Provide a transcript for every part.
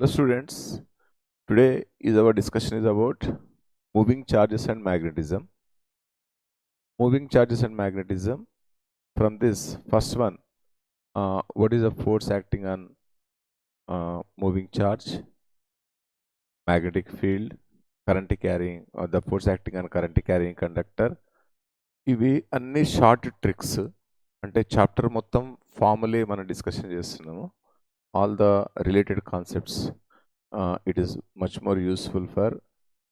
Hello students, today is our discussion is about moving charges and magnetism. Moving charges and magnetism. From this first one, what is the force acting on moving charge, magnetic field, current carrying, or the force acting on current carrying conductor. ఇవి అన్ని short tricks అంటే chapter మొత్తం formulae మనం discussion చేస్తున్నాము. All the related concepts. It is much more useful for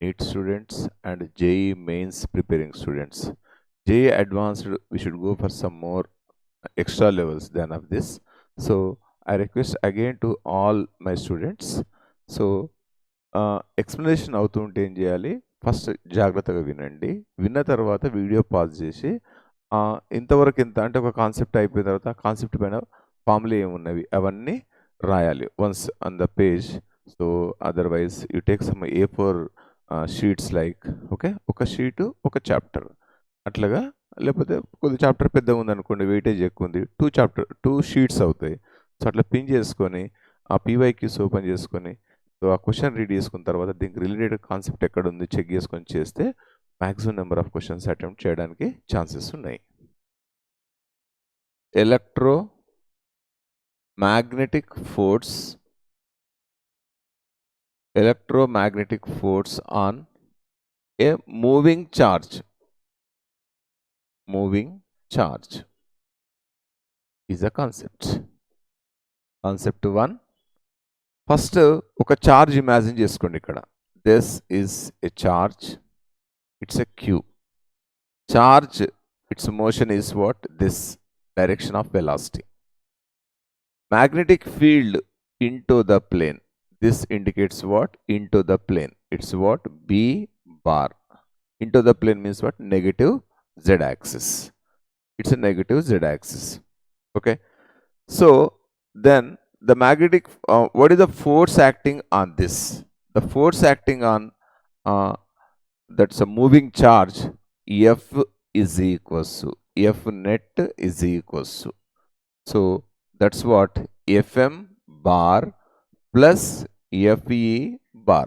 NEET students and JEE mains preparing students. JEE advanced, we should go for some more extra levels than of this. So I request again to all my students. So explanation అవుతుంటే ఏం చేయాలి, first జాగ్రత్తగా వినండి. విన్న తర్వాత video pause చేసి ఇంతవరకు ఎంత అంటే ఒక కాన్సెప్ట్ అయిపోయిన తర్వాత కాన్సెప్ట్ పైన ఫార్ములా ఏమున్నవి అవన్నీ రాయాలి once on the page. So otherwise you take some A4 sheets like okay, ఒక షీటు ఒక చాప్టర్ అట్లాగా. లేకపోతే కొద్ది చాప్టర్ పెద్దగా ఉందనుకోండి, వెయిటేజ్ ఎక్కువ ఉంది, టూ షీట్స్ అవుతాయి. సో అట్లా పిన్ చేసుకొని ఆ PYQs ఓపెన్ చేసుకొని సో ఆ క్వశ్చన్ రీడ్ చేసుకున్న తర్వాత దీనికి రిలేటెడ్ కాన్సెప్ట్ ఎక్కడ ఉంది చెక్ చేసుకొని చేస్తే maximum number of questions attempt చేయడానికి ఛాన్సెస్ ఉన్నాయి. Electromagnetic force on a moving charge is a concept. Concept 1. First ఒక charge imagine చేసుకోండి. ఇక్కడ this is a charge, it's a q. Charge, its motion is what? This direction of velocity. Magnetic field into the plane. This indicates what? Into the plane. It's what? B bar. Into the plane means what? Negative z axis. It's a negative z axis. Okay. So then the magnetic, what is the force acting on this? The force acting on that's a moving charge. F is equals to F net is equals to. So that's what? Fm bar plus Fe bar.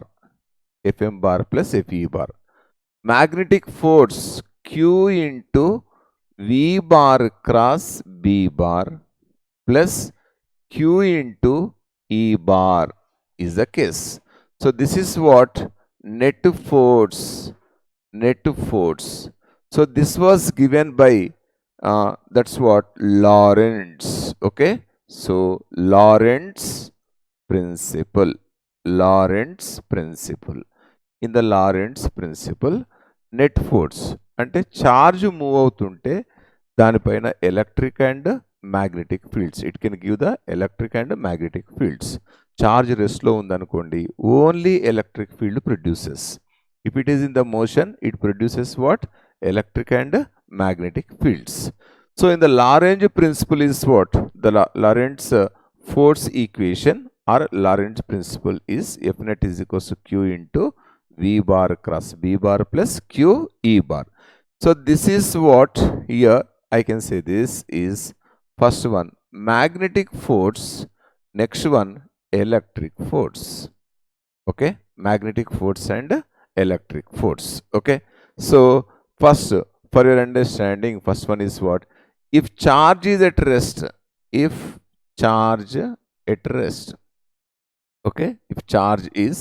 Fm bar plus Fe bar. Magnetic force Q into V bar cross B bar plus Q into E bar is the case. So this is what? Net force. So this was given by that's what? Lorentz. Okay. So Lorentz principle. In the Lorentz principle, net force అంటే charge move అవుతుంటే దానిపైన electric and magnetic fields, it can give the electric and magnetic fields. Charge రెస్ట్లో ఉందనుకోండి, only electric field produces. If it is in the motion, it produces what? Electric and magnetic fields. So in the Lorentz principle is what? The Lorentz force equation or Lorentz principle is F net is equals to Q into V bar cross B bar plus Q E bar. So this is what here I can say. This is first one magnetic force, next one electric force. Okay, magnetic force and electric force. Okay, so first for your understanding, first one is what? If charge is at rest, okay, if charge is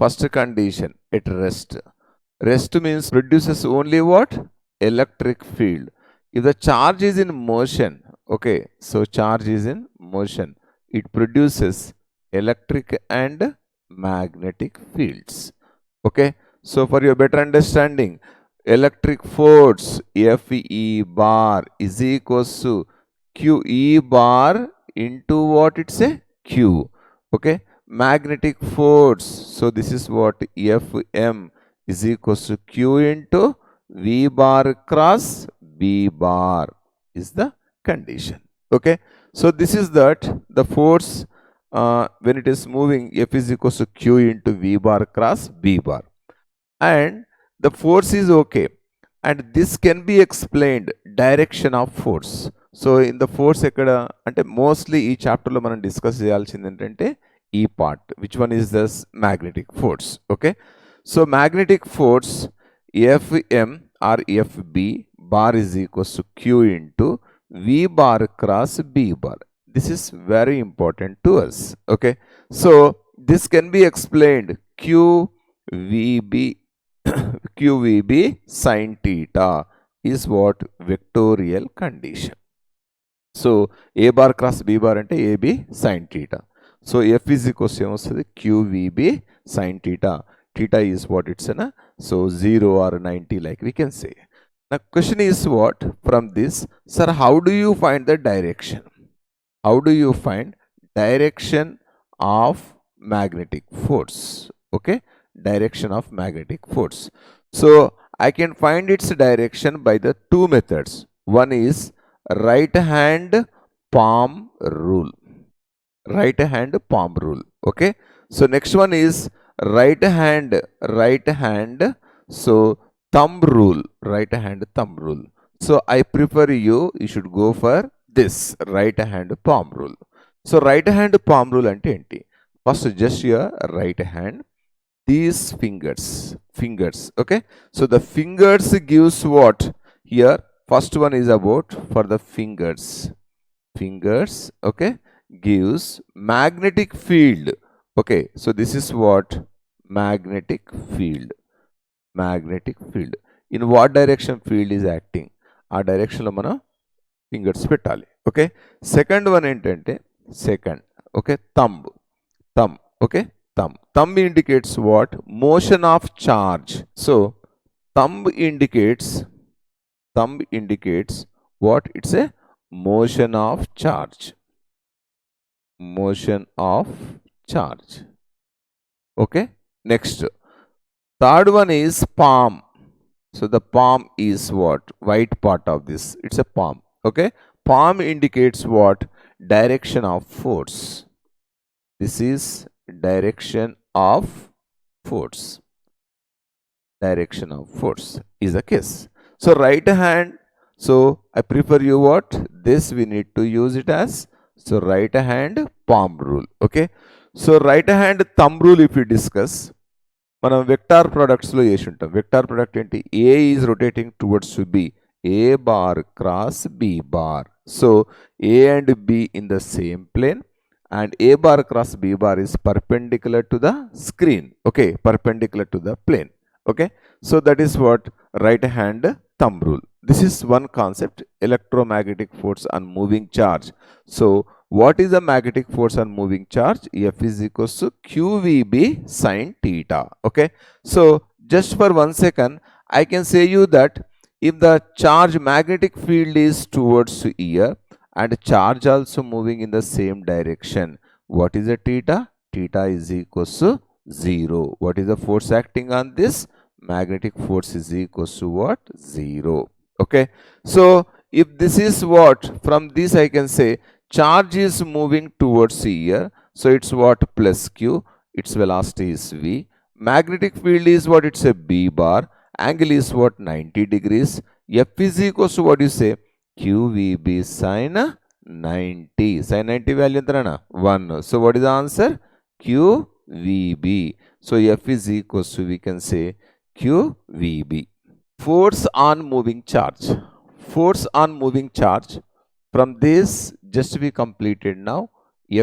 first condition at rest means produces only what? Electric field. If the charge is in motion, okay, so charge is in motion, it produces electric and magnetic fields. Okay, so for your better understanding, electric force Fe bar is equals to QE bar into what? It's a Q. Okay, magnetic force, so this is what? Fm is equals to Q into V bar cross B bar is the condition. Okay, so this is that the force when it is moving, F is equals to Q into V bar cross B bar, and the force is okay, and this can be explained direction of force. So in the force ఎక్కడ అంటే mostly ఈ చాప్టర్లో మనం discuss చేయాల్సింది ఏంటంటే E part. Which one is this? Magnetic force. Okay. So magnetic force Fm or Fb bar is equals to Q into V bar cross B bar. This is very important to us. Okay. So this can be explained QVB QVB sin theta is what? Vectorial condition. So A bar cross B bar ante AB sin theta. So F is equals to QVB sin theta. Theta is what it's in. So 0 or 90 like we can say. Now question is what? From this, sir, how do you find the direction? How do you find direction of magnetic force? Okay, direction of magnetic force. So I can find its direction by the two methods. One is right hand palm rule. Right hand palm rule. Okay. So next one is right hand. So thumb rule. Right hand thumb rule. So I prefer you should go for this right hand palm rule. So right hand palm rule ante enti? First just your right hand. These fingers. Okay. So the fingers gives what? Here first one is about for the fingers. Okay, gives magnetic field. Okay, so this is what? Magnetic field. In what direction field is acting? ఆ direction లో మనం fingers పెట్టాలి. Okay, second one ఏంటంటే okay thumb. Okay, thumb indicates what? Motion of charge. So thumb indicates what? It's a motion of charge. Okay, next third one is palm. So the palm is what? White part of this, it's a palm. Okay, palm indicates what? Direction of force. This is direction of force. Is the case. So right hand, so I prefer you what? This we need to use it as, so right hand palm rule. Okay, so right hand thumb rule if we discuss, మనం vector ప్రొడక్ట్స్లో చేసి ఉంటాం. Vector product ఏంటి? A is rotating towards B, A bar cross B bar. So A and B in the same plane and A bar cross B bar is perpendicular to the screen. Okay, perpendicular to the plane. Okay, so that is what right hand thumb rule. This is one concept, electromagnetic force on moving charge. So what is the magnetic force on moving charge? F is equals to QVB sin theta. Okay, so just for 1 second I can say you that if the charge magnetic field is towards here and charge also moving in the same direction, what is the theta? Theta is equals to 0. What is the force acting on this? Magnetic force is equals to what? 0. Okay, so if this is what? From this I can say charge is moving towards here, so it's what? Plus q, its velocity is v. Magnetic field is what? It's a b bar. Angle is what? 90 degrees. F is equals to what you say? QVB sin 90. Sin 90 value entrana 1. So what is the answer? QVB. So F is equals to, we can say, QVB. Force on moving charge. From this just we completed now.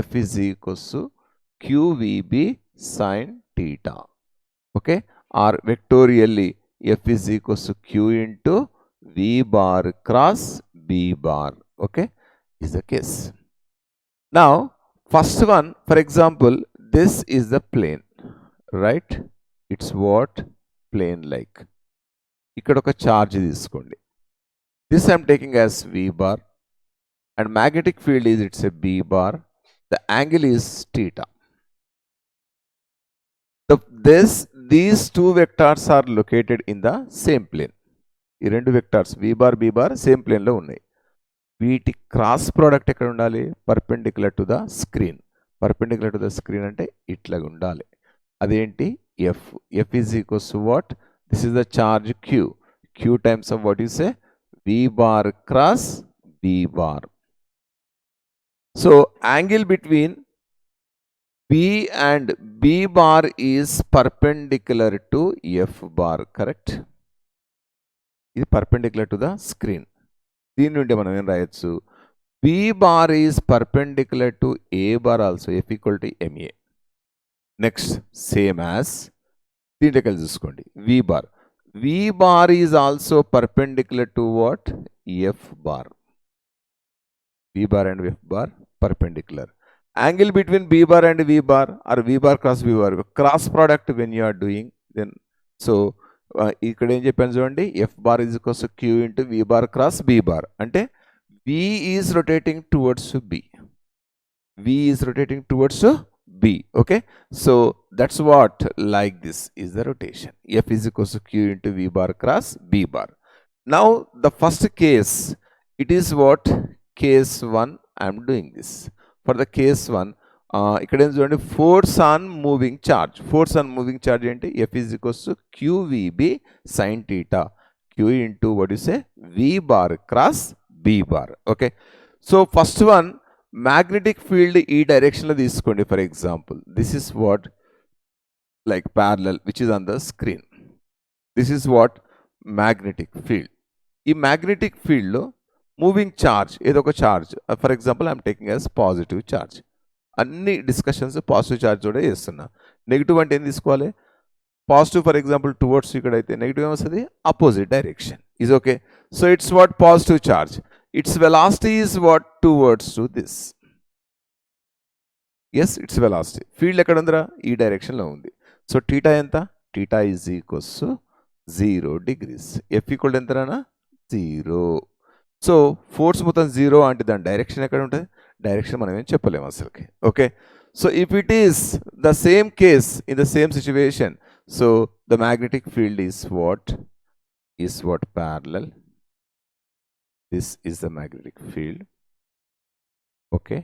F is equals to QVB sin theta. Okay, or vectorially F is equals to Q into V bar cross B bar. Okay, is the case. Now first one, for example, this is the plane, right? It's what? Plane like. ఇక్కడ ఒక charge తీసుకోండి. This I am taking as V bar and magnetic field is, it's a B bar. The angle is theta. These two vectors are located in the same plane. ఈ రెండు vectors V bar B bar same ప్లేన్లో ఉన్నాయి. వీటి cross product ఎక్కడ ఉండాలి? Perpendicular to the screen. Perpendicular to the screen అంటే ఇట్లాగా ఉండాలి. అదేంటి? F. F is equals to what? This is the charge Q. Q times of what you say? V bar cross B bar. So angle between B and B bar is perpendicular to F bar, correct? ఇది perpendicular to the screen. దీని నుండి మనం ఏం రాయొచ్చు? B bar is perpendicular to A bar also, F equal to MA. Next, same as దీంట్లోకి వెళ్ళి చూసుకోండి. V bar. V bar is also perpendicular to what? F bar. V bar and F bar perpendicular. Angle between B bar and V bar or V bar cross V bar, cross product when you are doing, then so ఇక్కడ ఏం చెప్పాను చూడండి, F bar is equals to Q into V bar cross B bar. అంటే V is rotating towards B. V is rotating towards B. Okay, so that's what, like this is the rotation. F is equals to Q into V bar cross B bar. Now the first case, it is what? Case 1. I am doing this. For the case 1, ఇక్కడ ఏం చూడండి, force on moving charge. Force on moving charge ఏంటి? F is equals to QVB sin theta. Q into what you say? V bar cross B bar. Okay, so first one, magnetic field ఈ direction లో తీసుకోండి. For example, this is what, like parallel, which is on the screen. This is what magnetic field. ఈ magnetic field లో moving charge ఏదో ఒక charge, for example I'm taking as positive charge. అన్ని discussions positive charge కూడా చేస్తున్నా. Negative అంటే ఏం తీసుకోవాలి? పాజిటివ్ ఫర్ ఎగ్జాంపుల్ టువర్డ్స్, ఇక్కడ అయితే నెగిటివ్ ఏమొస్తుంది? Opposite direction. Is okay. So it's what? Positive charge. Its velocity is what? Towards to this. Yes, its velocity. Field ఎక్కడ ఉందిరా? ఈ డైరెక్షన్లో ఉంది. సో టీటా ఎంత? Theta is equals 0 degrees. F equal ఎంతనా? 0. సో ఫోర్స్ మొత్తం 0 అంటే దాని డైరెక్షన్ ఎక్కడ ఉంటుంది? డైరెక్షన్ మనం ఏం చెప్పలేము అసలుకి. Okay, so if it is the same case in the same situation, so the magnetic field is what? Parallel. This is the magnetic field. Okay,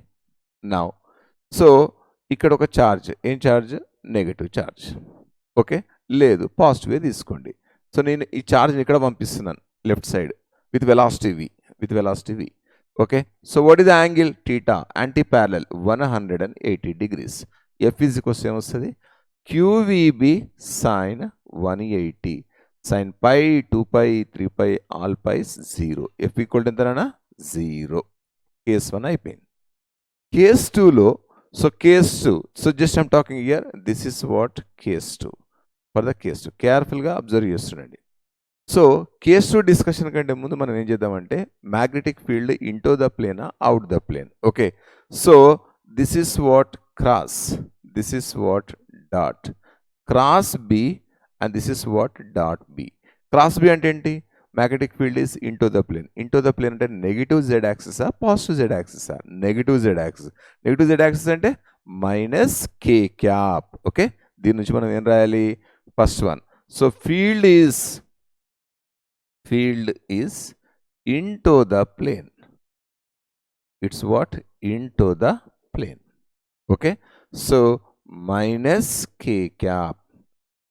now so ఇక్కడ ఒక ఛార్జ్, ఏం ఛార్జ్? Negative charge. ఓకే, లేదు పాజిటివే తీసుకోండి. So నేను ఈ ఛార్జ్ని ఇక్కడ పంపిస్తున్నాను left side with velocity v. Okay, so what is the angle? Theta, anti-parallel, 180 degrees. F is equals to ఏమొస్తుంది? QVB sin 180. Sin pi, 2 pi, 3 pi, all pi is 0. F equal to ఎంతనా? 0. Case 1 అయిపోయింది. Case 2లో, so case 2, so just I'm talking here, this is what? Case 2. For the case 2, carefulగా observe చేస్తుండండి. So case 2 discussion కంటే ముందు మనం ఏం చేద్దామంటే, మ్యాగ్నెటిక్ ఫీల్డ్ ఇంటూ ద ప్లేనా, out the plane. Okay, so this is what? Cross. This is what? Dot. Cross B and this is what? Dot B. Cross B అంటే ఏంటి? Magnetic field is into the plane. Into the plane అంటే negative Z యాక్సిసా, positive Z యాక్సిసా? Negative Z axis. Negative Z axis అంటే minus కే cap. Okay, దీని నుంచి మనం ఏం రాయాలి? First one, so field is into the plane. It's what? Into the plane. Okay, so minus k cap.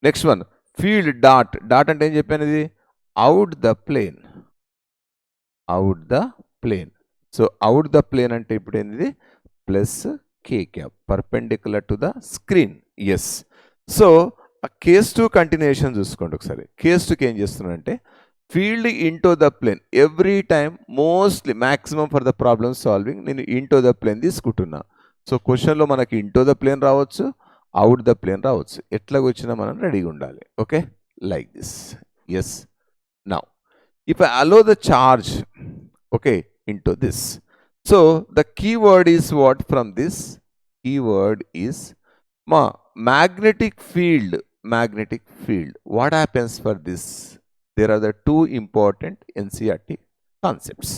Next one, field dot. Dot అంటే ఏం చెప్పాను? ఇది out the plane. Out the plane. So out the plane అంటే ఇప్పుడు ఏంది? Plus k cap, perpendicular to the screen. Yes. So ఆ case 2 continuation చూసుకోండి ఒకసారి. కేస్ 2కి ఏం చేస్తున్నానంటే, field into the plane. Every time, mostly maximum for the problem solving నేను ఇంటూ ద ప్లేన్ తీసుకుంటున్నా. సో క్వశ్చన్లో మనకి ఇంటూ ద ప్లేన్ రావచ్చు, అవుట్ ద ప్లేన్ రావచ్చు. ఎట్లా వచ్చినా మనం రెడీగా ఉండాలి. Okay, like this. Yes, now if I allow the charge, okay, into this, so the keyword is what? From this keyword is మా magnetic field. What happens for this? There are the two important NCERT concepts.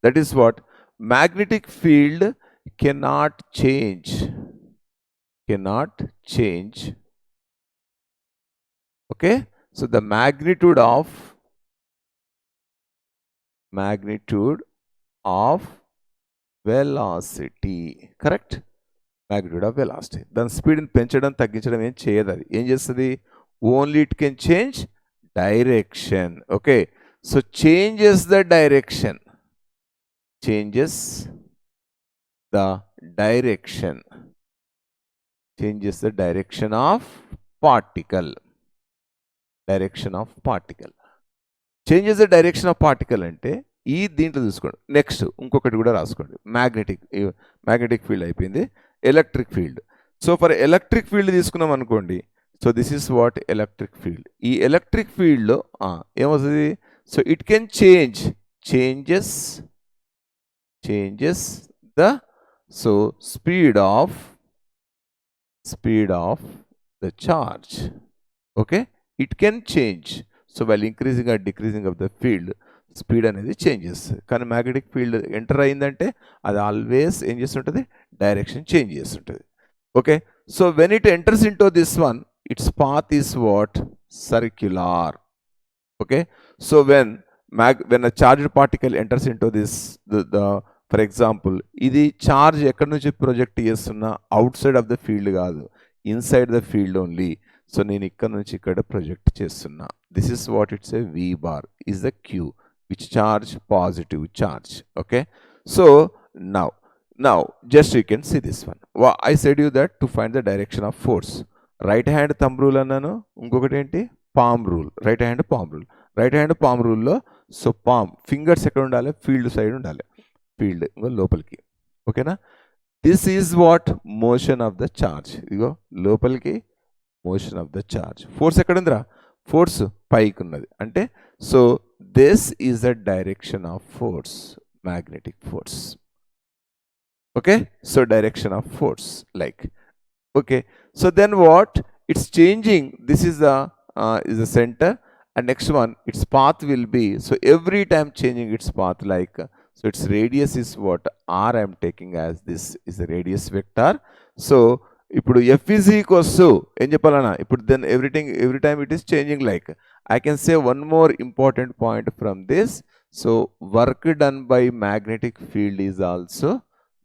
That is what? Magnetic field cannot change. Okay, so the magnitude of velocity, correct? Magnitude of velocity. Then speed in పెంచడం తగ్గించడం ఏం చేయదు. అది ఏం చేస్తుంది? Only it can change direction. Okay, so changes the direction. changes the direction of particle. Direction of particle. Changes the direction of particle అంటే ఈ దీంట్లో చూసుకోండి. నెక్స్ట్ ఇంకొకటి కూడా రాసుకోండి. మ్యాగ్నెటిక్ ఫీల్డ్ అయిపోయింది. Electric field. So for electric field తీసుకున్నాం అనుకోండి. So this is what electric field. ఈ ఎలక్ట్రిక్ ఫీల్డ్లో ఏమవుతుంది? So it can changes the speed of the charge. Okay, it can change. So while increasing or decreasing of the field, speed అనేది changes. కానీ magnetic field enter అయిందంటే అది always ఏం చేస్తుంటుంది? Direction change చేస్తుంటుంది. Okay, so when it enters into this one, its path is what? Circular. Okay, so when a charged particle enters into this, for example ఇది charge ఎక్కడి నుంచి project చేస్తున్నా outside of the field కాదు, inside the field only. So నేను ఇక్కడ నుంచి ఇక్కడ project చేస్తున్నా. This is what it's a V bar is the Q, which charge? Positive charge. Okay, so now just you can see this one. I said you that to find the direction of force, right hand thumb rule అన్నాను, ఇంకొకటి ఏంటి? Palm rule. Right hand palm rule. Right hand palm రూల్లో so palm fingers ఎక్కడ ఉండాలి? Field side ఉండాలి. Field ఇంకో లోపలికి. ఓకేనా? This is what? Motion of the charge. ఇగో లోపలికి motion of the charge. Force ఎక్కడుందిరా? ఫోర్స్ పైకి ఉన్నది. అంటే so this is the direction of force, magnetic force. Okay, so direction of force like. Okay, so then what? It's changing. This is the center, and next one its path will be, so every time changing its path, like so its radius is what? R I am taking as this is the radius vector. So ఇప్పుడు F is equals to ఏం చెప్పాలన్నా? ఇప్పుడు then every time it is changing, like I can say one more important point from this. So work done by magnetic field is also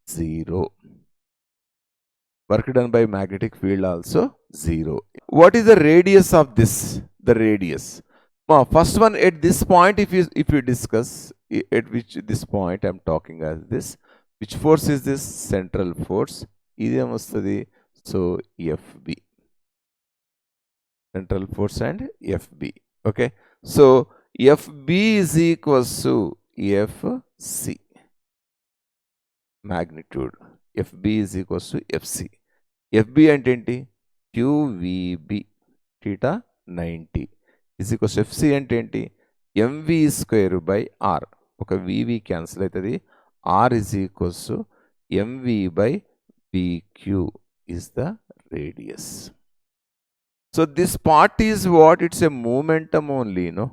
0. Work done by magnetic field also 0. What is the radius of this? The radius. First one, at this point, if you discuss at which this point I am talking as this, which force is this? Central force. Idem vastadi. So FB. Central force and FB. Okay. So FB is equals to FC. Magnitude. FB is equals to FC. FB అంటే ఏంటి? QVB theta 90 is equals to FC అంటే ఏంటి? MV square by R. ఒక VV cancel అవుతుంది. R is equals to MV by BQ is the radius. So this part is what? It's a momentum only, no?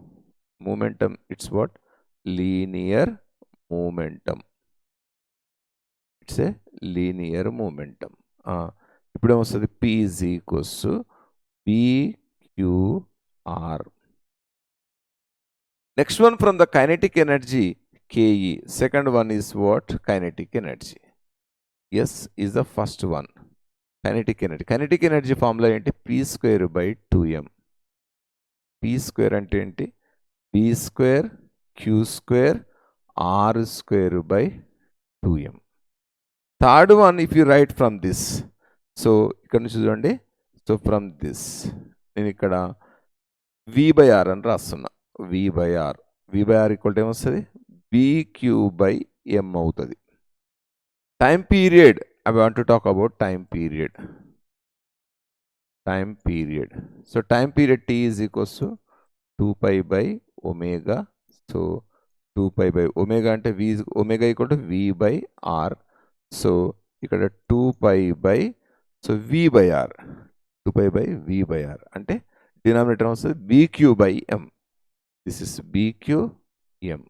Momentum, it's what? Linear momentum. It's a linear momentum. ఇప్పుడు ఏమొస్తుంది? P is equals to BQR. Next one from the kinetic energy, KE. Second one is what? Kinetic energy. Yes, is the first one. Kinetic energy. Kinetic energy formula ఏంటి? P square by 2M. P square అంటే ఏంటి? B square Q square R square by 2M. Third one, if you write from this, so ఇక్కడ నుంచి చూడండి. So from this నేను ఇక్కడ V by R అని రాస్తున్నా. V by R equal to ఏమొస్తుంది? BQ by M అవుతుంది. Time period, I want to talk about time period. So time period T is equals to 2π by omega. So 2π by omega అంటే omega equal to V by R. So ఇక్కడ 2π by so V by R, 2π by V by R అంటే denominator వస్తుంది BQ by M. This is BQM.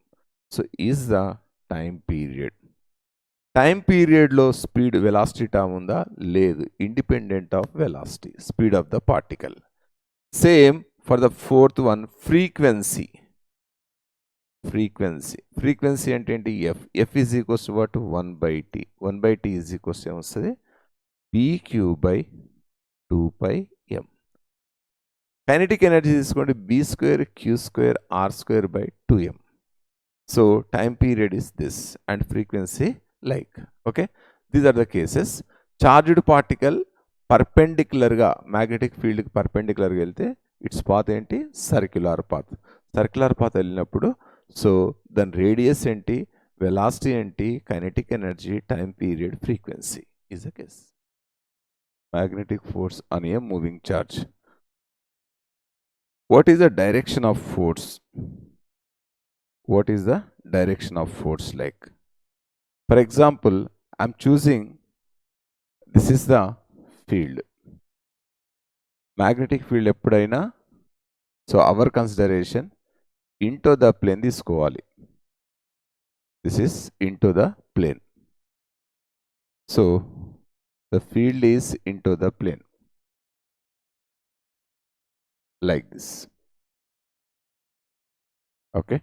So is the time period. Time పీరియడ్లో speed velocity term ఉందా? లేదు. Independent of velocity, speed of the particle. Same for the fourth one, frequency. Frequency అంటే ఏంటి? F is equals to what? 1/T. 1/T is equals ఏమొస్తుంది? BQ by 2πM. Kinetic energy is going to B square Q square R square by 2M. So time period is this and frequency like. Okay, these are the cases. Charged particle పర్పెండిక్యులర్గా magnetic ఫీల్డ్కి పర్పెండిక్యులర్గా వెళ్తే its path ఏంటి, circular path. Circular path వెళ్ళినప్పుడు so దాని radius ఏంటి, velocity ఏంటి, kinetic energy, time period, frequency is the case. Magnetic force on a moving charge. What is the direction of force? What is the direction of force like? For example, I'm choosing, this is the field. Magnetic field eppudaina, so our consideration into the plane తీసుకోవాలి. This is into the plane. So the field is into the plane like this. Okay.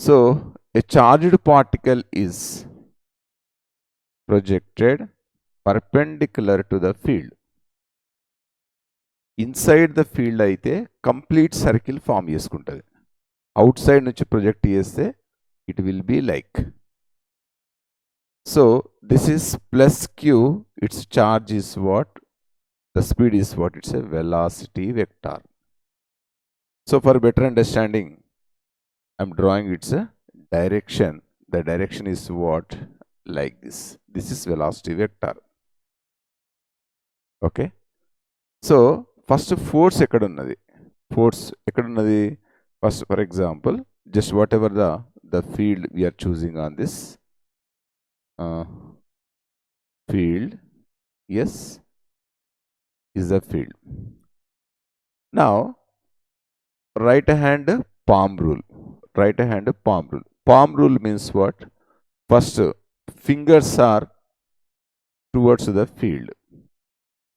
So a charged particle is projected perpendicular to the field. Inside the field అయితే complete circle form చేసుకుంటుంది. Outside నుంచి project చేస్తే it will be like. So this is plus q, its charge is what, the speed is what, it's a velocity vector. So for better understanding I'm drawing its direction. The direction is what, like this. This is velocity vector. Okay. So first force ఎక్కడున్నది, force ఎక్కడున్నది first. For example just whatever the field we're choosing on this field, yes is the field. Now right hand palm rule. Right hand palm rule. Palm rule means what? First fingers are towards the field.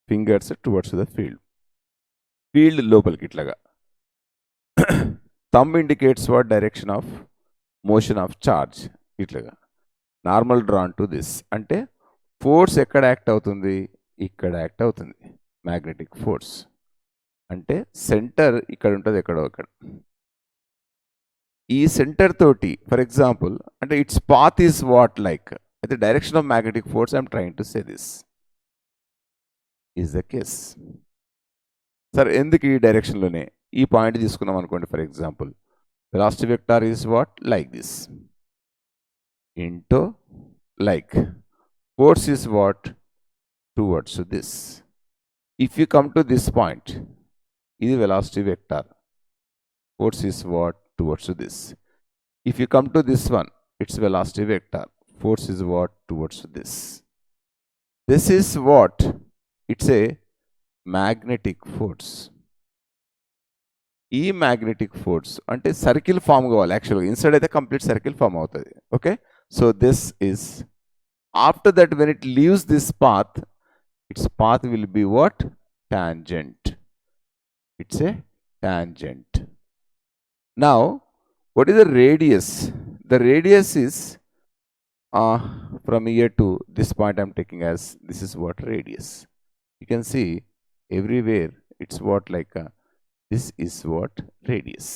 Fingers towards the field. Field లోపలికి ఇట్లాగా. Thumb indicates what direction of motion of charge. ఇట్లాగా. Normal drawn to this. అంటే force ఎక్కడ act అవుతుంది, ఇక్కడ act అవుతుంది. Magnetic force అంటే centre ఇక్కడ ఉంటుంది, ఎక్కడో అక్కడ. ఈ సెంటర్ తోటి ఫర్ ఎగ్జాంపుల్ అంటే its path is what like, అయితే direction of magnetic force I'm trying to say this is the case. Sir ఎందుకు ఈ డైరెక్షన్లోనే ఈ పాయింట్ తీసుకున్నాం అనుకోండి. For example velocity vector is what, like this into like. Force is what, towards this. If you come to this point, this is velocity vector. Force is what, towards this. If you come to this one, it's velocity vector. Force is what, towards this. This is what? It's a magnetic force. ఈ magnetic force అంటే circle form కావాలి. యాక్చువల్గా inside అయితే complete circle form అవుతుంది. Okay. So this is, after that when it leaves this path, its path will be what? Tangent. It's a tangent. Now, what is the radius? The radius is from here to this point I'm taking as, this is what radius. You can see everywhere it's what like this is what radius.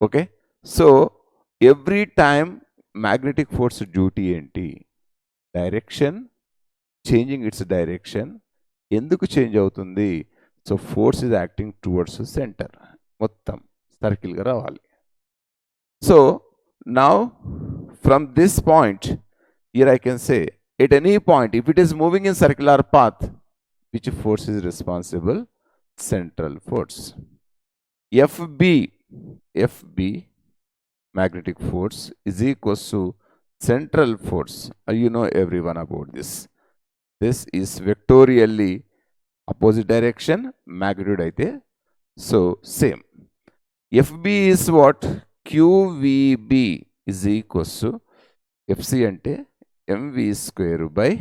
Okay. So, every time magnetic force duty enti, direction, changing it's direction. ఎందుకు change అవుతుంది? So force is acting towards centre, మొత్తం సర్కిల్గా రావాలి. So now from this point here I can say at any point if it is moving in circular path, which force is responsible? Central force. FB magnetic force is equals to central force. You know everyone about this. This is vectorially opposite direction, magnitude అయితే. So same. FB is what? QVB is equals to FC అంటే MV square by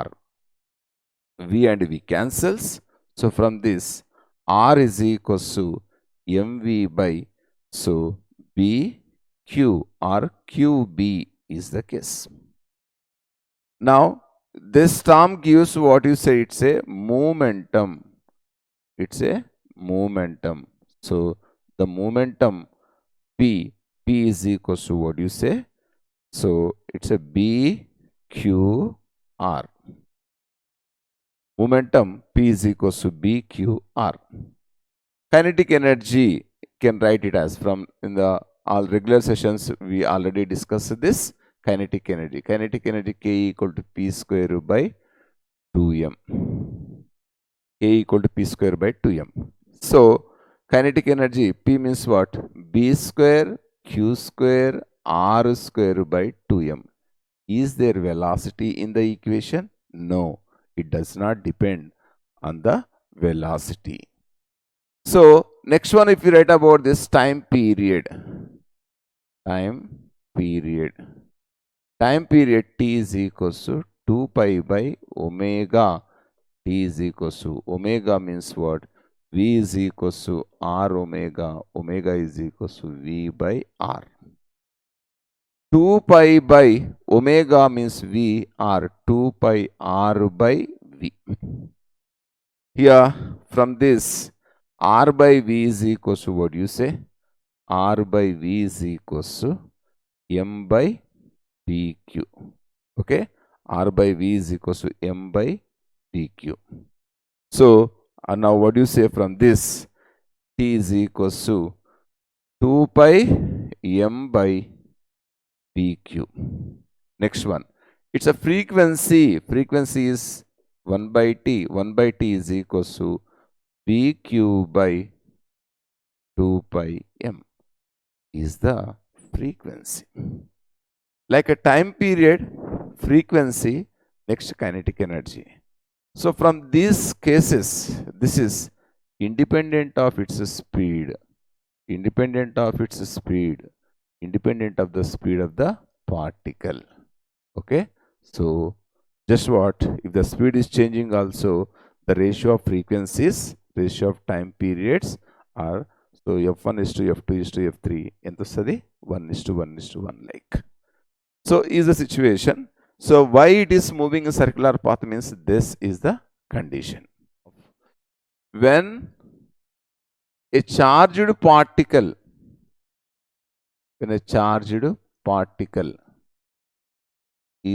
R. V and V cancels. So from this R is equals to MV by, so BQ or QB is the case. Now this term gives what you say, it's a momentum. It's a momentum. So the momentum P is equals to what you say? So it's a BQR. momentum P is equals to BQR. Kinetic energy, can write it as from in the all regular sessions we already discussed this kinetic energy. Kinetic energy K equal to P square by 2m. K equal to P square by 2m. So kinetic energy P means what? B square Q square R square by 2m. Is there velocity in the equation? No, it does not depend on the velocity. So next one, if you write about this time period T is equals to 2 pi by omega. T is equals to omega means what? V is equals to R omega. Omega is equals to V by R. 2 pi by omega means V R. 2 pi R by V. Here from this R by V is equals to what do you say? R by V is equals to M by PQ. Okay, R by V is equals to M by PQ. So now what do you say from this? T is equals to 2 pi M by PQ. Next one, it's a frequency. Frequency is 1 by T. 1 by T is equals to PQ by 2 pi M is the frequency. Like a time period, frequency, next kinetic energy. So from these cases, this is independent of its speed, independent of its speed, independent of the speed of the particle. Okay, so just what? If the speed is changing also, the ratio of frequencies, ratio of time periods are, so F1 is to F2 is to F3, ఎంత వస్తుంది? 1:1:1 like. So is the situation. So why it is moving in circular path means this is the condition. When a charged particle,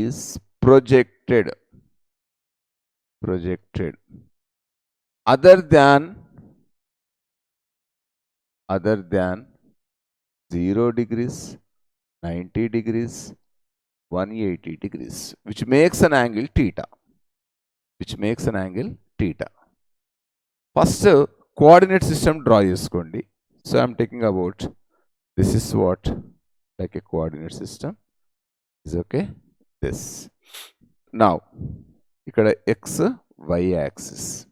is projected other than 0 degrees, 90 degrees, 180 degrees, which makes an angle theta. First, coordinate system draw cheskondi. So I am taking about, this is what, like a coordinate system is okay, this. Now, ikkada x, y axis.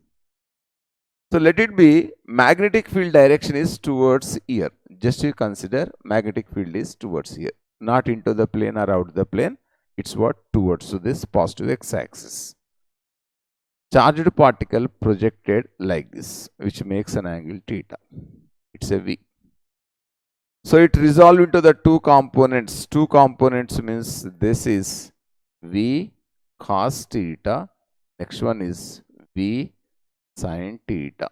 So let it be magnetic field direction is towards here. Just you consider magnetic field is towards here, not into the plane or out the plane. It's what? Towards this positive x-axis. Charged particle projected like this, which makes an angle theta. It's a V. So it resolves into the two components. Two components means this is V cos theta. Next one is V sin theta.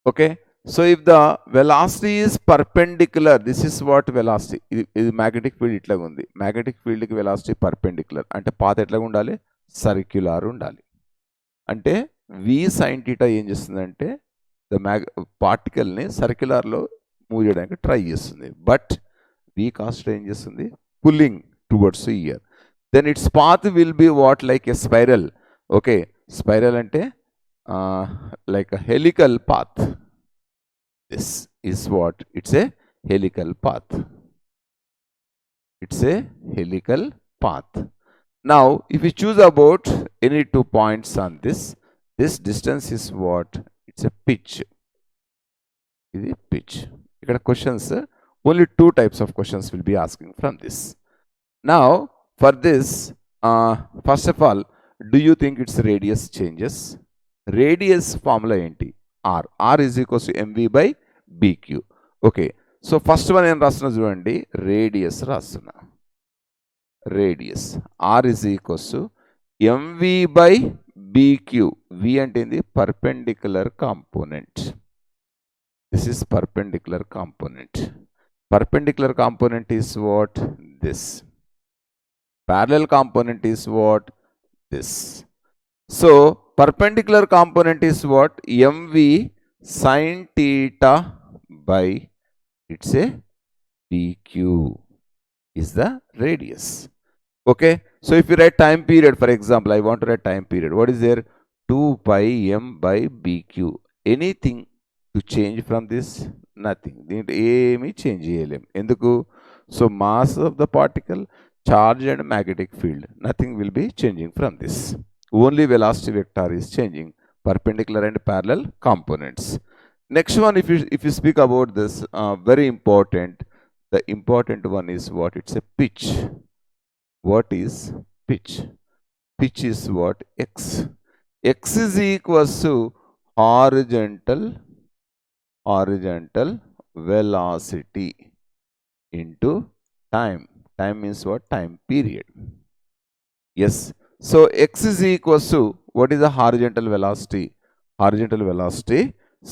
Okay. So if the velocity is perpendicular, this is what velocity. This magnetic field itla undi. Magnetic field ki velocity perpendicular. Ante path etla undali? Circular undali. Ante V sin theta em chestundante the particle ni circular lo move cheyadaniki try chestundi. But V cos theta em chestundi? Pulling towards here. Then its path will be what? Like a spiral. Okay. Spiral ante like a helical path. This is what? It's a helical path. Now, if we choose about any 2 points on this distance is what? It's a pitch. This is pitch. Here questions, only 2 types of questions will be asking from this. Now, for this, first of all, do you think its radius changes? Radius formula enti? R. R is equals to mv by bq. Okay. So first one em rasuna chudandi, radius rasuna. Radius. R is equals to mv by bq. V ante the perpendicular component. This is perpendicular component. Perpendicular component is what? This. Parallel component is what? This. So perpendicular component is what? mv sine theta by, it's a dq is the radius. Okay, so if you write time period, for example, I want to write time period. What is there? 2 pi m by bq. Anything to change from this? Nothing. దీంట్లో ఏమీ change చేయలేం. ఎందుకు? So mass of the particle, charge and magnetic field, nothing will be changing from this. Only velocity vector is changing, perpendicular and parallel components. Next one, if you speak about this, very important, the important one is what? It's a pitch. What is pitch? Pitch is what? X. X is equals to horizontal velocity into time. Time means what? Time period. Yes. So x is equals to, what is the horizontal velocity? Horizontal velocity.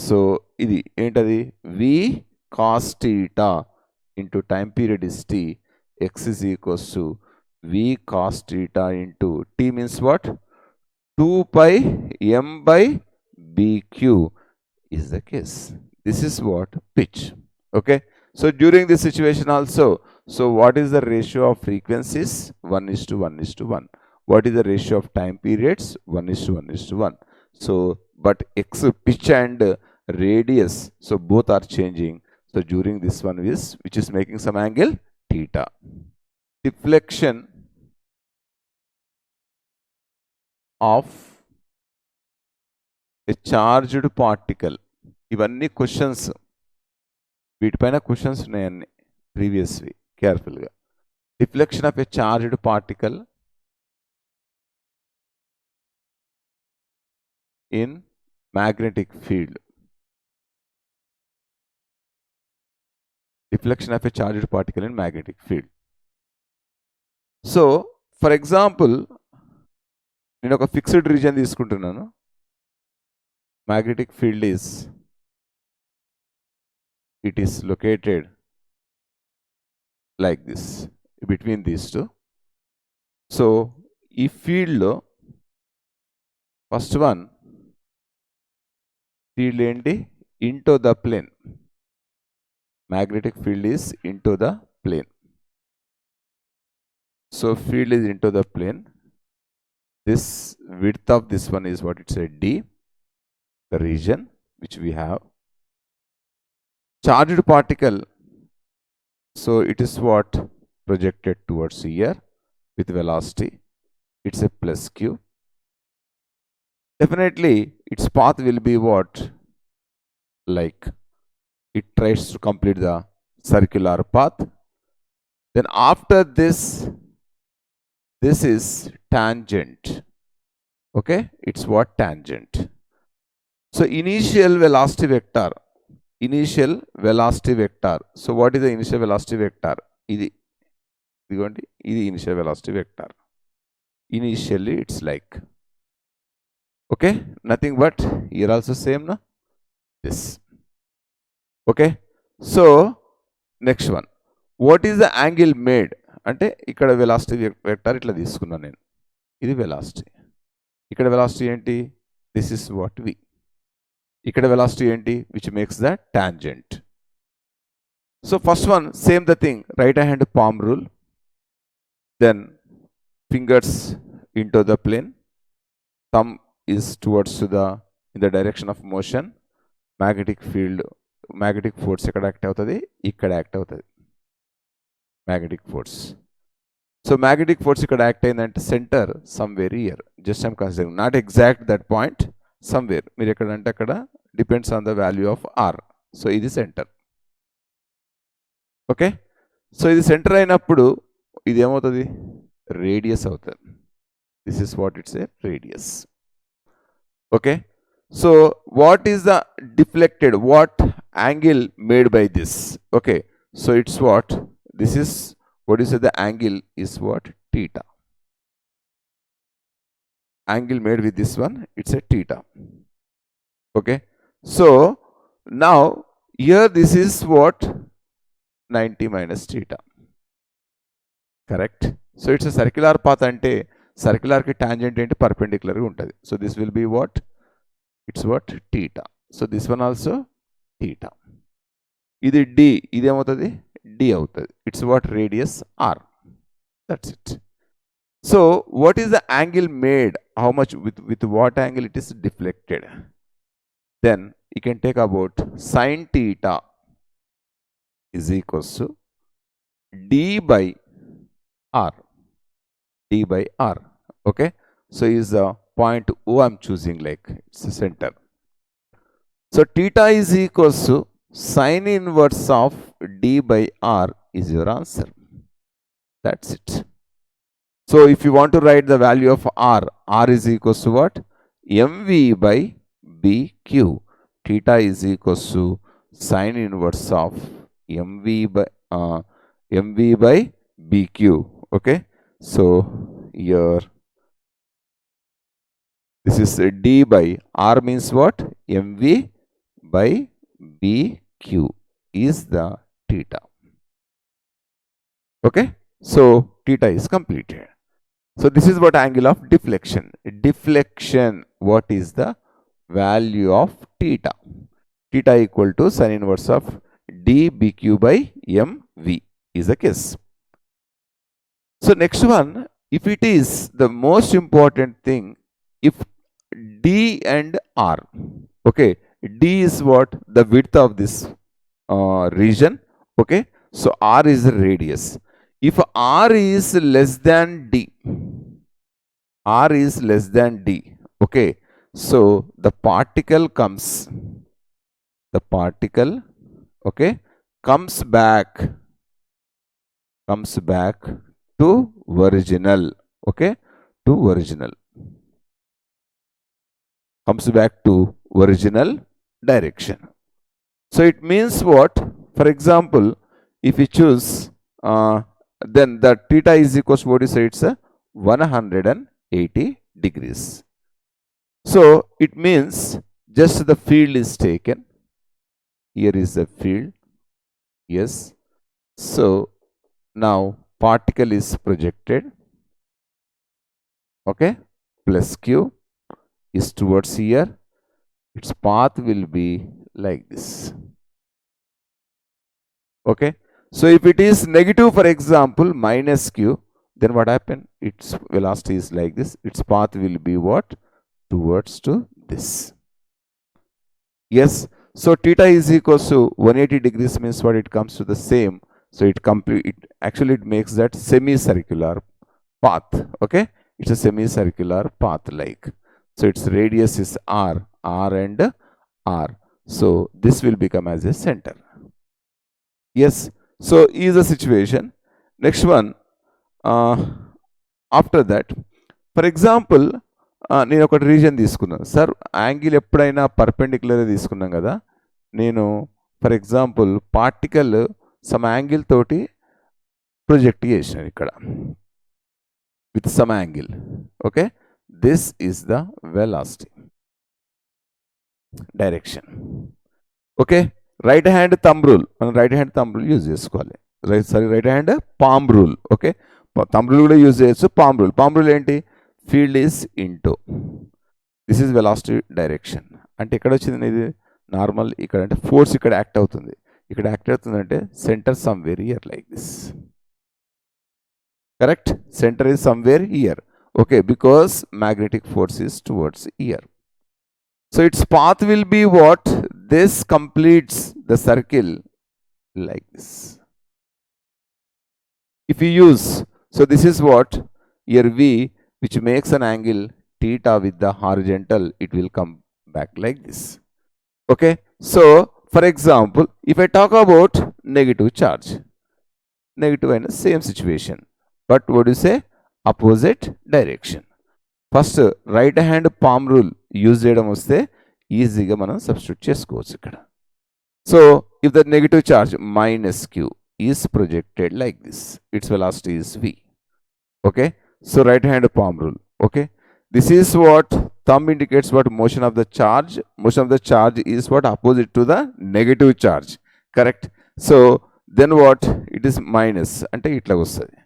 So ఇది ఏంటది? v cos theta into time period is t. X is equals to v cos theta into t means what? 2 pi m by bq is the case. This is what? Pitch. Okay. So during this situation also, so what is the ratio of frequencies? 1:1:1. What is the ratio of time periods? 1:1:1. So, but x, pitch and radius, so both are changing. So during this one is, which is making some angle theta. Deflection of a charged particle. ఇవన్నీ questions, వీటిపైన questions ఉన్నాయన్నీ ప్రీవియస్వి. కేర్ఫుల్గా. Deflection of a charged particle in magnetic field. Deflection of a charged particle in magnetic field. So for example, నేను ఒక fixed reason తీసుకుంటున్నాను. Magnetic field is, it is located like this between these two. So ఈ ఫీల్డ్లో first one field ఏంటి? Into the plane. Magnetic field is into the plane. So field is into the plane. This width of this one is what? It's a d, the region which we have. Charged particle, so it is what? Projected towards here with velocity. It's a plus q. Definitely its path will be what? Like it tries to complete the circular path. Then after this, this is tangent. Okay, it's what? Tangent. So initial velocity vector. Initial velocity vector. So what is the initial velocity vector? ఇది ఇదిగోండి, ఇది initial velocity vector. Initially it's like, okay, nothing but here also same, na? This. Okay. So next one, what is the angle made? అంటే ఇక్కడ velocity vector ఇట్లా తీసుకున్నాను నేను. ఇది velocity. ఇక్కడ velocity ఏంటి? This is what v. ఇక్కడ velocity ఏంటి? Which makes the tangent. So first one, same the thing, right hand palm rule, then fingers into the plane, thumb is towards to the, in the direction of motion. Magnetic field, magnetic force ekkada act avutadi? Ikkada act avutadi. Magnetic force. So magnetic force ikkada act ayindante center somewhere here. Just I'm considering, not exact that point, somewhere. మీరు ఎక్కడంటే అక్కడ, depends on the value of r. So ఇది centre. Okay. So ఇది centre అయినప్పుడు ఇది ఏమవుతుంది? Radius అవుతుంది. This is what it's a radius. Okay. So what is the deflected, what angle made by this? Okay. So it's what? This is what is the angle is what? Theta. Angle made with this one, it's a theta. Okay. So now here this is what? 90 minus theta. Correct. So it's a circular path ante, సర్క్యులర్కి tangent ఏంటి, పర్పెండిక్యులర్గా ఉంటుంది. So this will be what, its what theta. So this one also theta. ఇది D, ఇదేమవుతుంది D అవుతుంది. Its what radius R. That's it. So what is the angle made, how much, with what angle it is deflected? Then you can take about sin theta is equals to d by r, d by r. Okay, so is the point O I'm choosing, like it's the center. So theta is equals to sin inverse of d by r is your answer. That's it. So if you want to write the value of r, r is equals to what, mv by bq. Theta is equals to sin inverse of mv by bq. Okay, so here this is d by r means what, mv by bq is the theta. Okay, so theta is completed. So this is what angle of deflection. Deflection, what is the value of theta? Theta equal to sin inverse of d bq by mv is the case. So next one, if it is the most important thing, if d and r, okay, d is what, the width of this region, okay, so r is the radius. If r is less than d, r is less than d, okay, so the particle comes, okay, comes back to original, okay, to original, comes back to original direction. So it means what, for example, if you choose then the theta is equals to what you say, it's a 180 degrees. So it means just the field is taken. Here is the field. Yes. So now particle is projected. Okay. Plus q is towards here. Its path will be like this. Okay. So if it is negative, for example, minus q, then what happen? Its velocity is like this. Its path will be what? Towards to this. Yes. So theta is equals to 180 degrees means what, it comes to the same. So it actually it makes that semicircular path. Okay. It's a semicircular path like. So its radius is r and r. So this will become as a center. Yes. So is the situation. Next one, after that, for example, నేను ఒక reason తీసుకున్నాను sir, angle ఎప్పుడైనా perpendicular తీసుకున్నాం కదా, నేను for example particle some angle తోటి project చేసినాను ఇక్కడ with some angle. Okay, this is the velocity direction. Okay, right hand thumb rule, మనం right hand thumb rule use చేసుకోవాలి. Right hand palm rule. Okay, thumb rule కూడా use చేయొచ్చు. Palm rule ఏంటి, field is into this is velocity direction. అంటే ఎక్కడ వచ్చింది ఇది normal, ఇక్కడ అంటే ఫోర్స్ ఇక్కడ యాక్ట్ అవుతుంది. ఇక్కడ యాక్ట్ అవుతుందంటే centre somewhere year like this. Correct, centre is somewhere year. Okay, because magnetic force is towards year. So its path will be what? This completes the circle like this. If you use, so this is what, here V, which makes an angle theta with the horizontal, it will come back like this. Okay, so for example, if I talk about negative charge, negative and same situation, but what do you say, opposite direction. First right hand palm rule use చేయడం వస్తే ఈజీగా మనం substitute చేసుకోవచ్చు ఇక్కడ. So if the negative charge minus q is projected like this, its velocity is v. Okay, so right hand palm rule. Okay, this is what thumb indicates what motion of the charge. Motion of the charge is what opposite to the negative charge. Correct. So then what, it is minus అంటే ఇట్లా వస్తుంది.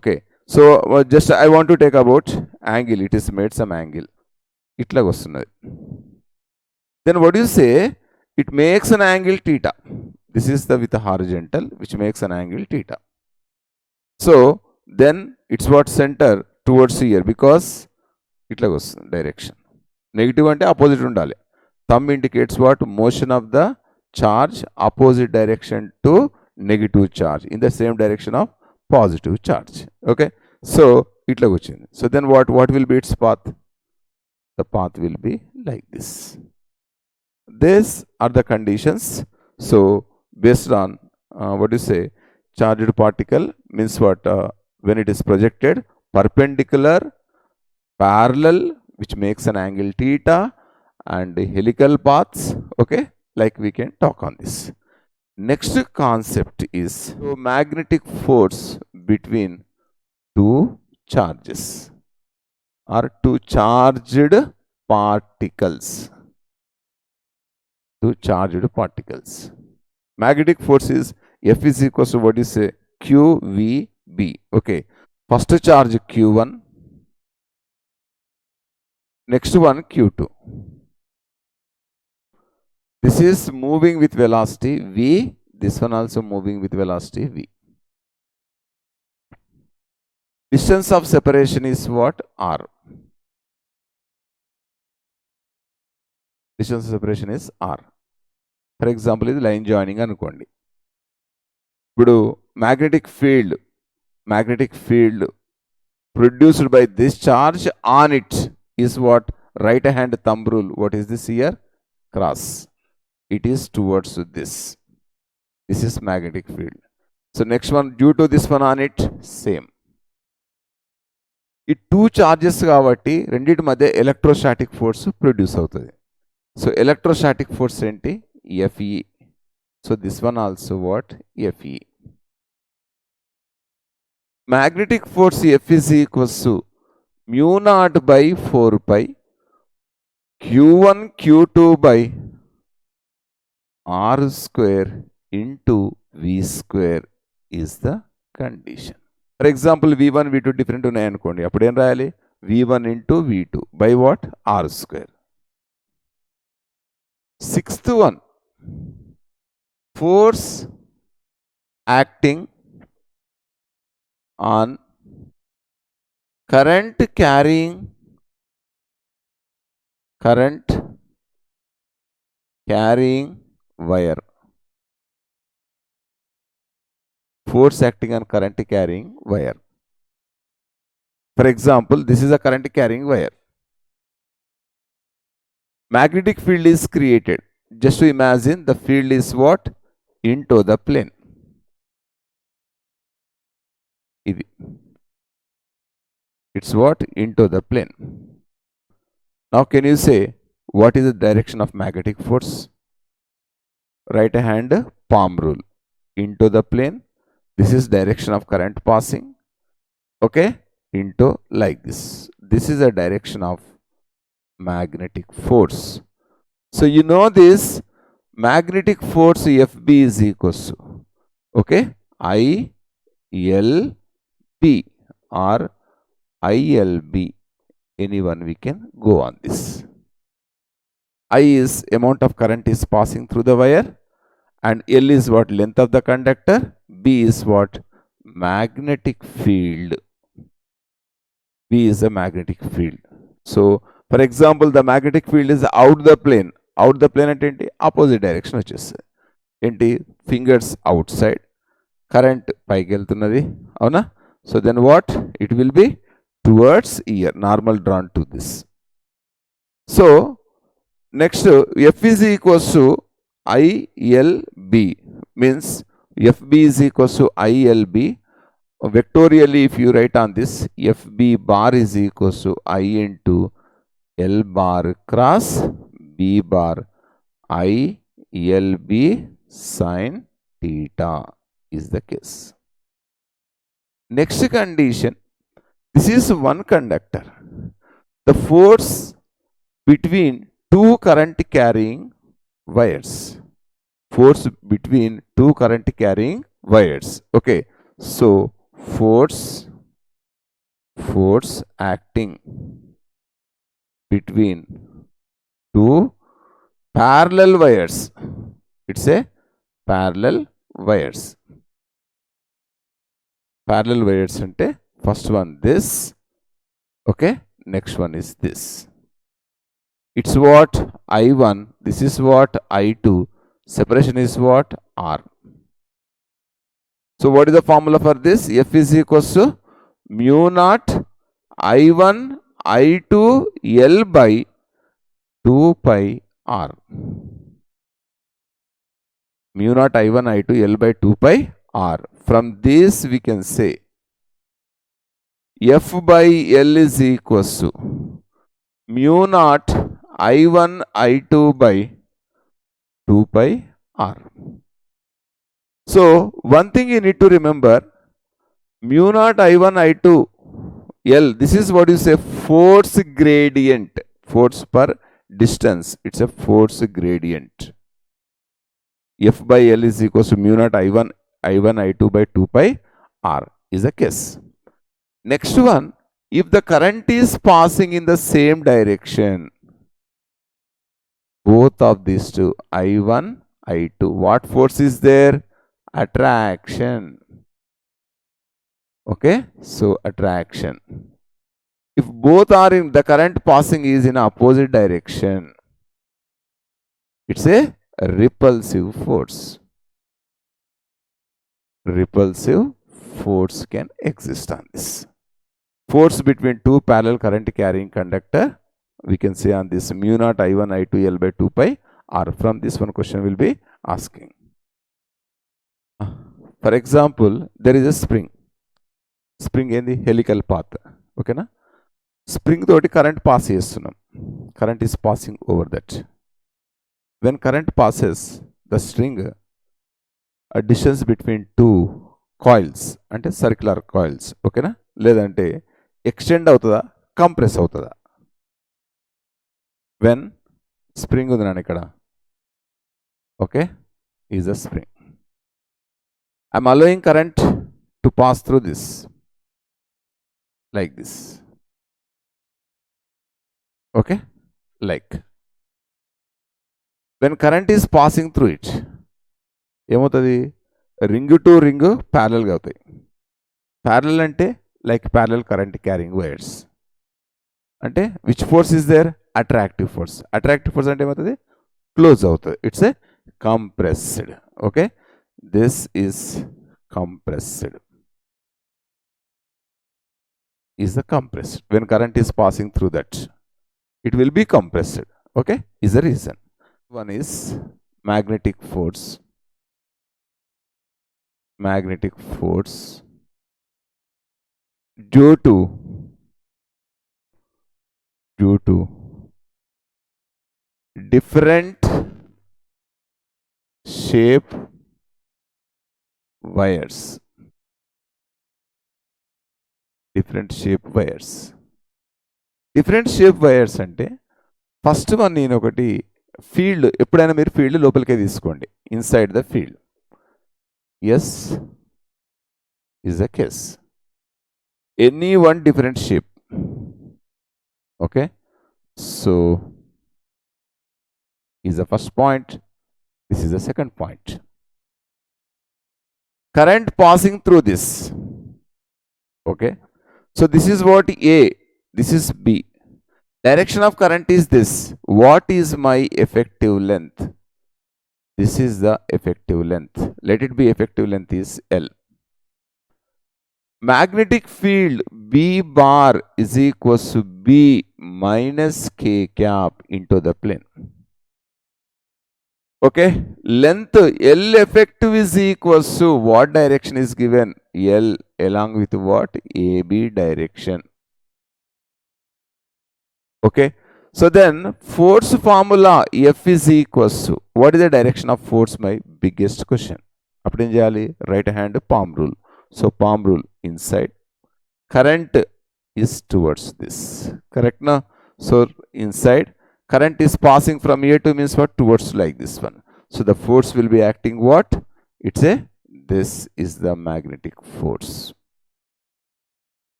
Okay, So just I want to take about angle. It is made some angle. Itla vastunnadi. Then what do you say? It makes an angle theta. This is the with the horizontal, which makes an angle theta. So then it's what center towards here because itla goes direction. Negative ante opposite undali. Thumb indicates what? Motion of the charge opposite direction to negative charge in the same direction of positive charge. Okay. So itla gochindi. So then what will be its path? The path will be like this. These are the conditions. So based on what do you say? Charged particle means what? When it is projected perpendicular, parallel, which makes an angle theta, and helical paths. Okay, like we can talk on this. Next concept is magnetic force between two charges or two charged particles. Two charged particles. Magnetic force is F is equals to what you say? QVB. Okay. First charge Q1. Next one Q2. This is moving with velocity V. This one also moving with velocity V. Distance of separation is what? R. Distance of separation is R. For example, ఇది line joining అనుకోండి. ఇప్పుడు magnetic field produced by this charge on it is what? Right hand thumb rule. What is this here? Cross. It is towards this. This is magnetic field. So next one, due to this one on it, same. ఈ two charges కాబట్టి రెండింటి మధ్య electrostatic force produce అవుతుంది. So electrostatic force ఏంటి? Fe. So this one also what? Fe. Magnetic force F is equals to mu naught by 4 pi Q1 Q2 by R square into V square is the condition. For example, V1, V2 different ఉన్నాయి అనుకోండి. అప్పుడు ఏం రాయాలి? V1 into V2 by what? R square. Sixth one, force acting on current carrying wire. Force acting on current carrying wire. For example, this is a current carrying wire. Magnetic field is created. Just to imagine, the field is what? Into the plane. It's what? Into the plane. Now can you say what is the direction of magnetic force? Right hand palm rule. Into the plane. This is direction of current passing. Okay? Into like this. This is the direction of magnetic force. So you know this magnetic force FB is equals to, okay, ILB or ILB. Anyone we can go on this. I is amount of current is passing through the wire, and L is what? Length of the conductor. B is what? Magnetic field. B is the magnetic field. So for example, the magnetic field is out the plane. Out the plane అంటే ఏంటి? Opposite direction వచ్చేస్తుంది. ఏంటి? Fingers out side, current పైకి వెళ్తున్నది. అవునా? So then what? It will be towards here. Normal drawn to this. So next F is equals to ILB means FB is equals to ILB. Vectorially, if you write on this, FB bar is equals to I into L bar cross B bar ILB sin theta is the case. Next condition, this is one conductor. The force between two current carrying wires. Force between two current carrying wires. Okay. So force force acting between two parallel wires. It's a parallel wires. Parallel wires ante first one this, okay, next one is this. It's what I1, this is what I2, separation is what R. So what is the formula for this? F is equals to mu naught I1 I2 L by 2 pi R. Mu naught I1 I2 L by 2 pi R. From this we can say F by L is equals to mu naught I1 I2 by 2 pi R. So one thing you need to remember, mu naught I1 I2 L, this is what you say force gradient, force per distance, it's a force gradient. F by L is equals to mu naught I1 I2 by 2 pi R is a case. Next one, if the current is passing in the same direction, both of these two, I1, I2, what force is there? Attraction. Okay, so attraction. If both are in, the current passing is in opposite direction, it's a repulsive force. Repulsive force can exist on this. Force between two parallel current carrying conductor, we can say on this mu naught I1 I2 L by 2 pi R. From this one question will be asking. For example, there is a spring. Spring in the helical path. Okay na? Spring toti current pass chestunnam. Current is passing over that. When current passes, the string, a distance between two coils, ante circular coils, okay na? Ledante extend avutada, compress avutada. When spring undi nanu ikkada, okay, is a spring. I am allowing current to pass through this, like this, okay, like. When current is passing through it, ఏమవుతుంది, ring to ring ప్యారలల్గా అవుతాయి. Parallel అంటే like parallel current carrying wires. అంటే which force is there? Attractive force. Attractive force అంటే ఏమవుతుంది? Close అవుతుంది. Its a compressed. Okay, this is compressed. Is the compressed. When current is passing through that, it will be compressed. Okay, is the reason. One is magnetic force. Magnetic force due to different shape wires. Different shape wires. Different shape wires అంటే first one నేను ఒకటి field, ఎప్పుడైనా మీరు field లోపలికే తీసుకోండి, inside the field. Yes is the case. Any one different shape. Okay, so is the first point, this is the second point. Current passing through this. Okay, so this is what A, this is B. Direction of current is this. What is my effective length? This is the effective length. Let it be effective length is L. Magnetic field B bar is equals to B minus K cap into the plane. Okay, length L effective is equals to what direction is given? L along with what? AB direction. Okay, so then force formula F is equals to, what is the direction of force? My biggest question. Appudu em cheyali? Right hand palm rule. So palm rule inside, current is towards this, correct na? So inside, current is passing from here to means what? Towards, like this one. So the force will be acting what? It's a, this is the magnetic force.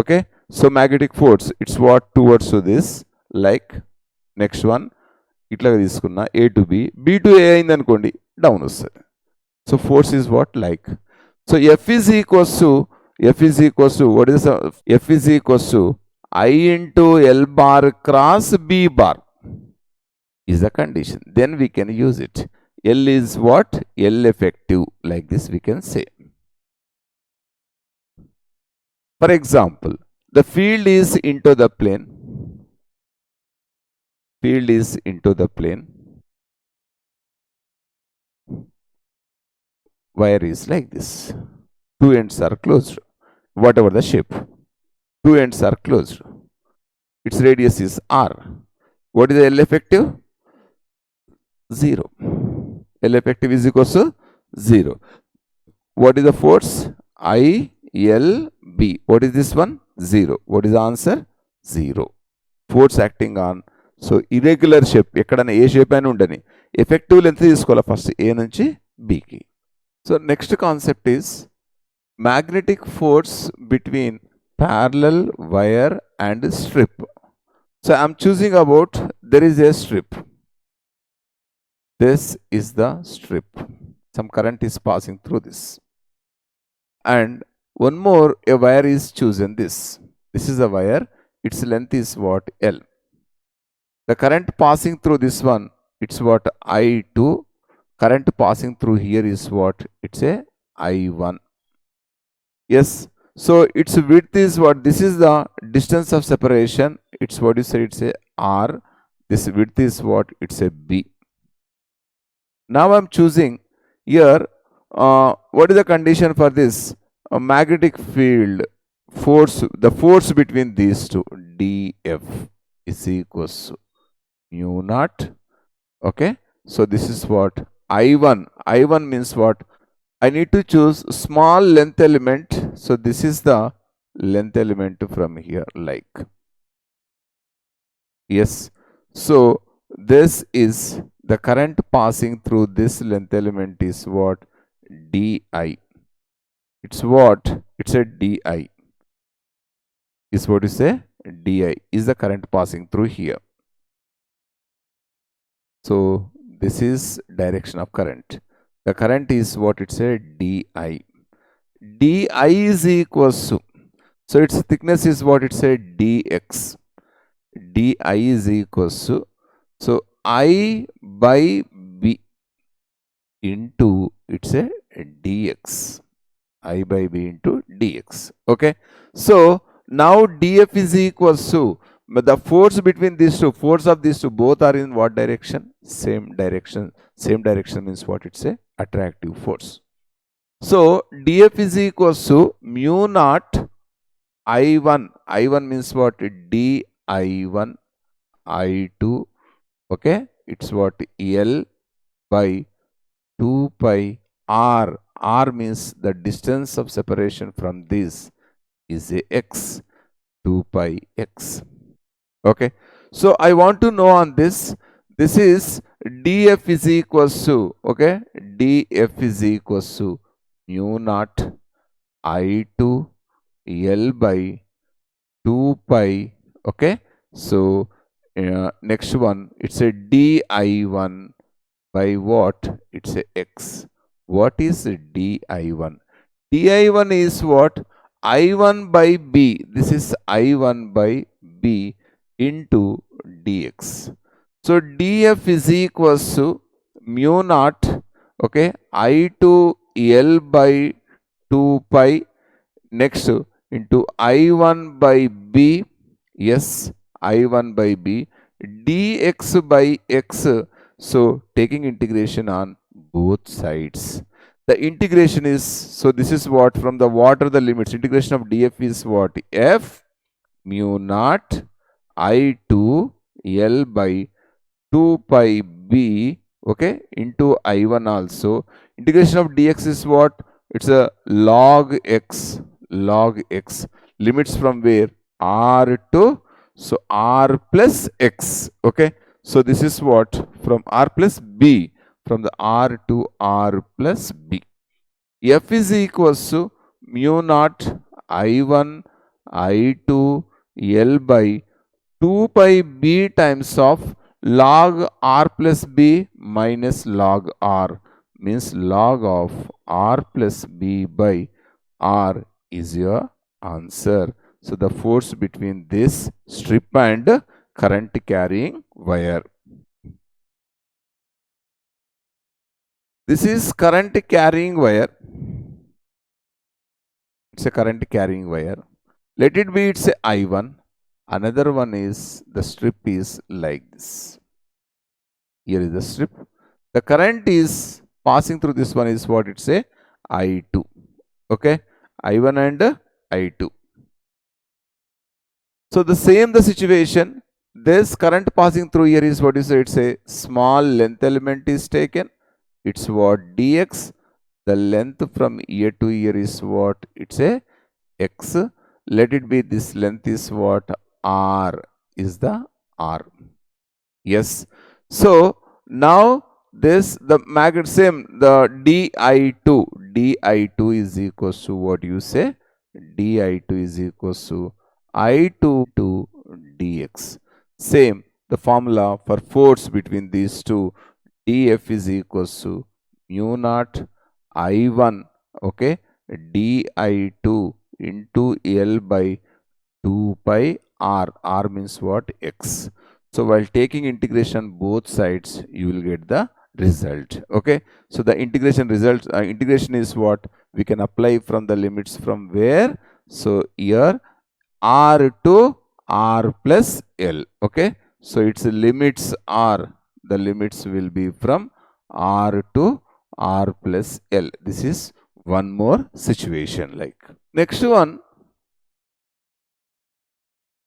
Okay, so magnetic force, it's what towards to this, like next one ఇట్లాగా తీసుకున్నా A to B, B to A అయింది అనుకోండి down వస్తుంది. So force is what like. So F is equals to what is F is equals to I into L bar cross B bar is the condition. Then we can use it. L is what? L effective, like this we can say. For example, the field is into the plane. Field is into the plane. Wire is like this. Two ends are closed. Whatever the shape, two ends are closed. Its radius is R. What is the L effective? 0. L effective is equals to 0. What is the force? I, L, B. What is this one? 0. What is the answer? 0. Force acting on, so irregular shape, ఎక్కడైనా ఏ shape అయినా ఉండని effective length తీసుకోవాలి first A నుంచి B కి. So next concept is magnetic force between parallel wire and strip. So I am choosing about, there is a strip. This is the strip. Some current is passing through this. And one more, a wire is chosen this. This is a wire. Its length is what? L. The current passing through this one, it's what? I2. Current passing through here is what? It's a I1. Yes, so its width is what? This is the distance of separation. It's what you say, it's a R. This width is what? It's a B. Now I'm choosing here, what is the condition for this? A magnetic field force, the force between these two, dF is equals to mu naught. Okay, so this is what? I1. I1 means what? I need to choose small length element. So this is the length element from here, like. Yes. So this is the current passing through this length element is what? DI. It's what? It's a DI. Is what you say? DI is the current passing through here. So this is direction of current. The current is what? It's a DI. DI is equals to, so its thickness is what? It's a DX. DI is equals to, so I by B into, it's a DX. I by B into DX. Okay. So now DF is equals to, but the force between these two, force of these two, both are in what direction? Same direction. Same direction means what? It's a attractive force. So DF is equals to mu naught I1. I1 means what? DI1 I2. Okay, it's what? L by 2 pi R. R means the distance of separation from this is a X. 2 pi X. Okay, so I want to know on this. This is DF is equals to, okay, DF is equals to mu naught I2 L by 2 pi. Okay, so next one, it's a DI1 by what? It's a X. What is DI1? DI1 is what? I1 by B. This is I1 by B into DX. So DF is equals to mu naught, okay, I2 L by 2 pi, next into I1 by B, yes, I1 by B, dx by x. So taking integration on both sides. The integration is, so this is what, from the what are the limits? Integration of df is what? F mu naught I2 L by 2 pi b, okay, into I1 also. Integration of dx is what? It's a log x, log x. Limits from where? R to, so R plus x, okay. So this is what? From R plus b, from the R to R plus b. F is equals to mu naught I1 I2 L by 2 pi b times of log r plus b minus log r, means log of r plus b by r is your answer. So the force between this strip and current carrying wire. This is current carrying wire. It's a current carrying wire. Let it be, it's a I1. Another one is the strip is like this. Here is the strip. The current is passing through this one is what it's a I2. Okay, I1 and I2. So the same the situation. This current passing through here is what is it? It's a small length element is taken. It's what dx. The length from here to here is what? It's a x. Let it be this length is what? R is the R. Yes. So now this the magnet same the di2 is equals to what you say? Di2 is equals to I2 to dx. Same the formula for force between these two, dF is equals to mu naught I1, okay, di2 into L by 2 pi r. R means what? X. So while taking integration both sides, you will get the result. Okay. So the integration result, integration is what we can apply from the limits from where? So here r to r plus L. Okay. So its limits are, the limits will be from r to r plus L. This is one more situation like. Next one,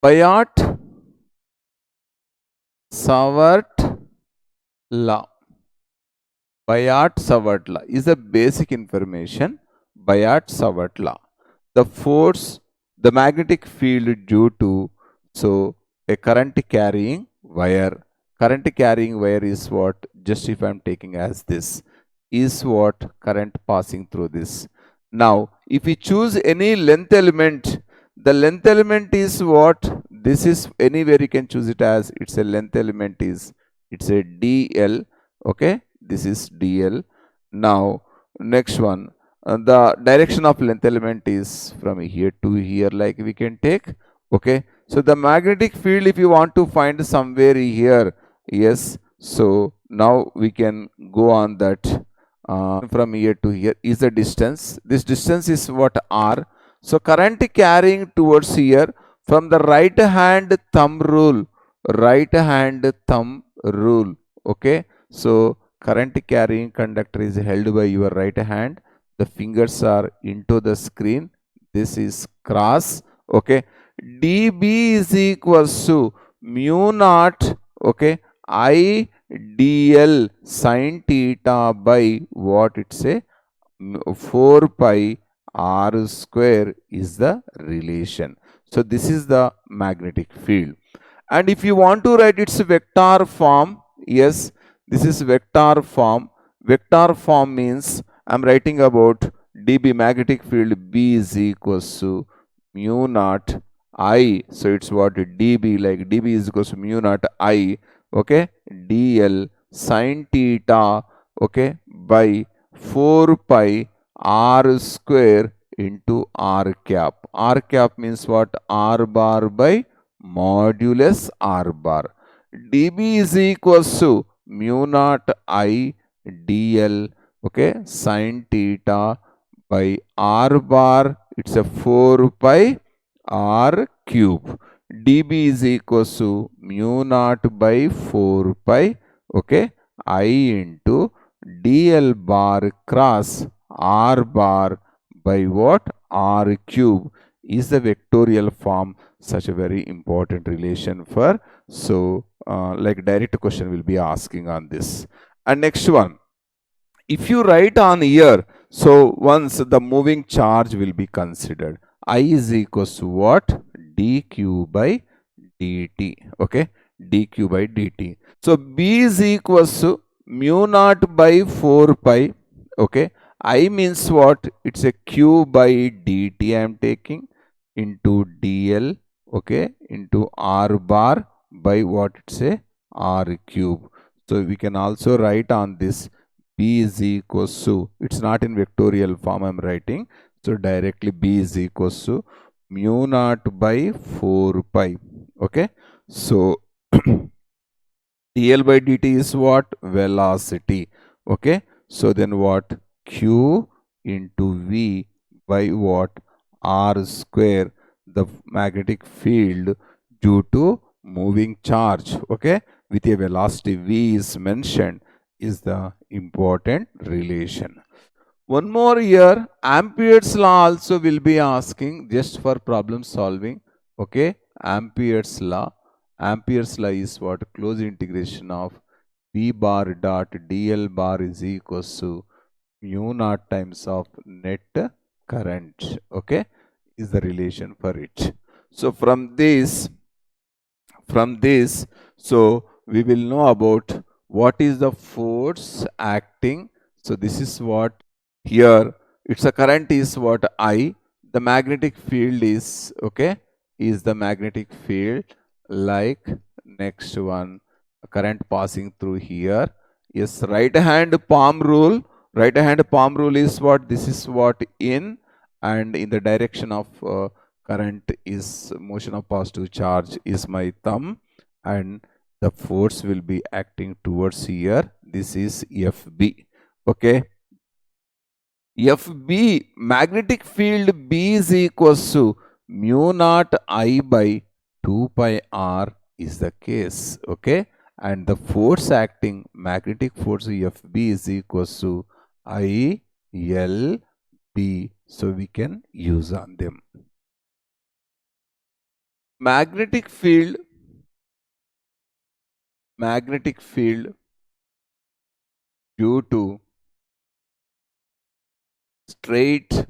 Biot-Savart law. Biot-Savart law is a basic information. Biot-Savart law. The force, the magnetic field due to, so a current carrying wire. Current carrying wire is what? Just if I am taking as this, is what? Current passing through this. Now, if we choose any length element, the length element is what? This is anywhere you can choose it as, it's a length element is, it's a DL. Okay, this is DL. Now, next one, the direction of length element is from here to here, like we can take. Okay, so the magnetic field, if you want to find somewhere here, yes, so now we can go on that. From here to here is the distance. This distance is what? R. So current carrying towards here from the right hand thumb rule. Right hand thumb rule. Okay. So current carrying conductor is held by your right hand. The fingers are into the screen. This is cross. Okay. dB is equals to mu naught. Okay. I dl sin theta by what it say? 4 pi r square is the relation. So this is the magnetic field. And if you want to write its vector form, yes, this is vector form. Vector form means I am writing about dB magnetic field B is equals to mu naught I. So it's what? dB, like dB is equals to mu naught I. Okay, dl sin theta, okay, by 4 pi r square into r cap. R cap means what? R bar by modulus r bar. dB is equals to mu naught I dl, okay, sin theta by r bar, it's a 4 pi r cube. dB is equals to mu naught by 4 pi, okay, I into dl bar cross r bar by what? R cube is the vectorial form. Such a very important relation for, so like direct question will be asking on this. And next one, if you write on here, so once the moving charge will be considered, I is equals to what? dq by dt. Okay, dq by dt. So b is equals to mu naught by 4 pi. Okay, I means what? It's a q by dt I am taking into dl, okay, into r bar by what it's a r cube. So we can also write on this b is equals to, it's not in vectorial form I'm writing, so directly b is equals to mu naught by 4 pi. Okay, so dl by dt is what? Velocity. Okay, so then what? Q into v by what? R square, the magnetic field due to moving charge, okay, with a velocity v is mentioned, is the important relation. One more here, Ampere's law also will be asking just for problem solving. Okay, Ampere's law. Ampere's law is what? Close integration of V bar dot dl bar is equals to mu naught times of net current. Okay, is the relation for it. So from this, so we will know about what is the force acting. So this is what here, it's a current is what? I. The magnetic field is, okay, is the magnetic field, like next one, current passing through here. Yes, right hand palm rule. Right hand palm rule is what? This is what? In, and in the direction of current is motion of positive charge is my thumb, and the force will be acting towards here. This is FB. Okay, FB, magnetic field B is equals to mu naught I by 2 pi R is the case. Okay, and the force acting, magnetic force FB is equals to I L B. So we can use on them. Magnetic field due to straight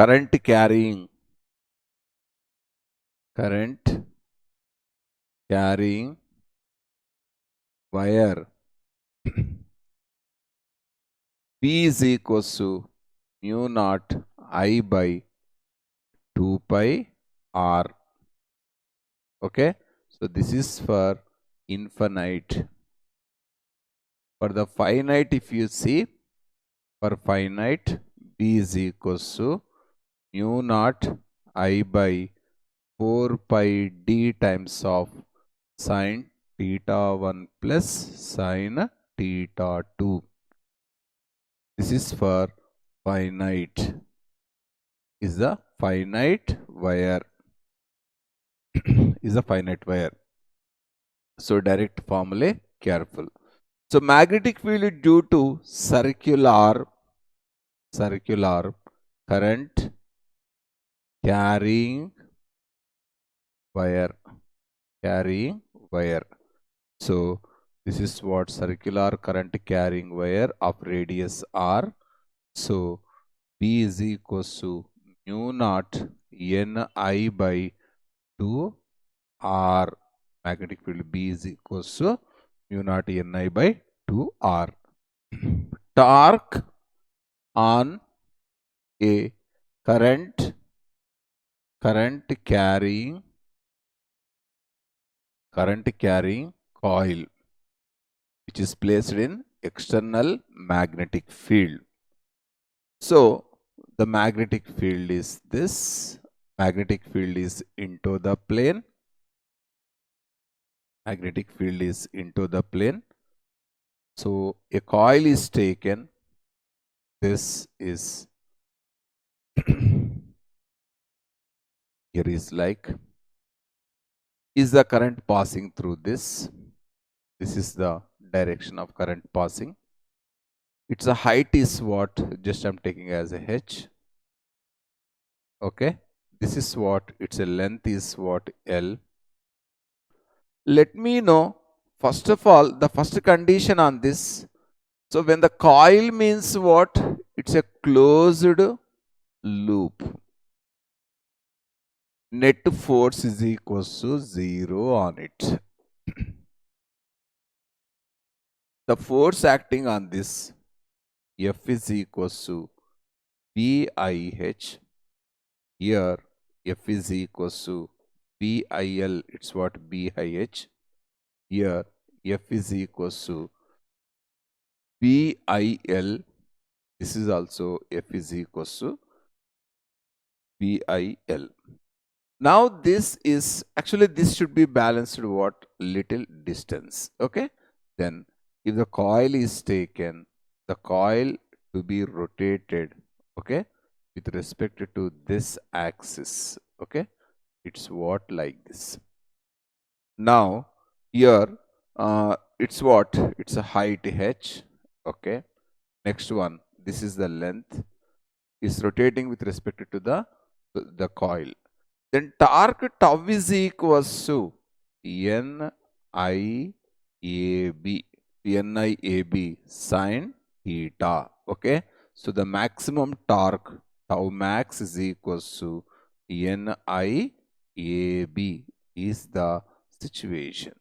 current carrying wire B is equals to mu naught I by 2 pi R. Okay, so this is for infinite. For the finite, if you see, for finite, B is equals to mu naught I by 4 pi D times of sine theta 1 plus sine theta 2. This is for finite, is the finite wire. Is a finite wire. So direct formula, careful. So magnetic field due to circular current carrying wire. So this is what? Circular current carrying wire of radius R. So B is equals to mu naught Ni by 2 R. Magnetic field B is equals to mu naught Ni by 2 R. Torque on a current carrying coil which is placed in external magnetic field. So the magnetic field is this. Magnetic field is into the plane. Magnetic field is into the plane. So a coil is taken. This is here is like, is the current passing through this? This is the direction of current passing. Its a height is what? Just I'm taking as a h. Okay, this is what? Its a length is what? L. Let me know first of all the first condition on this. So when the coil means what? It's a closed loop. Net force is equals to 0 on it. The force acting on this F is equals to BIH. Here F is equals to BIL, it's what BIH. Here F is equals to BIL. This is also F is equals to BIL. Now this is actually, this should be balanced what little distance. Okay. Then if the coil is taken, the coil to be rotated, okay, with respect to this axis, okay, it's what like this. Now here it's what, it's a height h, okay. Next one, this is the length, is rotating with respect to the coil. Then torque tau is equals to NIAB, NIAB sin theta. Okay. So the maximum torque tau max is equals to NIAB is the situation.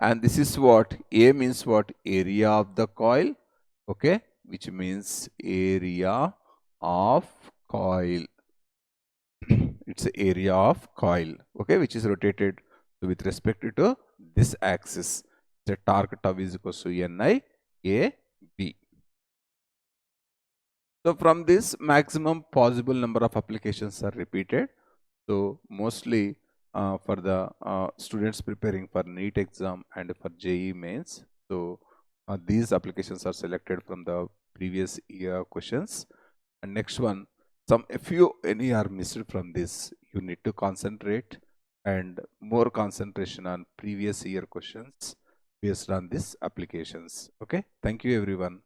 And this is what A means, what area of the coil, okay, which means area of coil. It's the area of coil, okay, which is rotated with respect to this axis. The torque tau is equal to NIAB. So from this, maximum possible number of applications are repeated. So mostly for the students preparing for NEET exam and for JEE mains, so these applications are selected from the previous year questions. And next one, if any are missed from this, you need to concentrate and more concentration on previous year questions based on these applications. Okay, thank you everyone.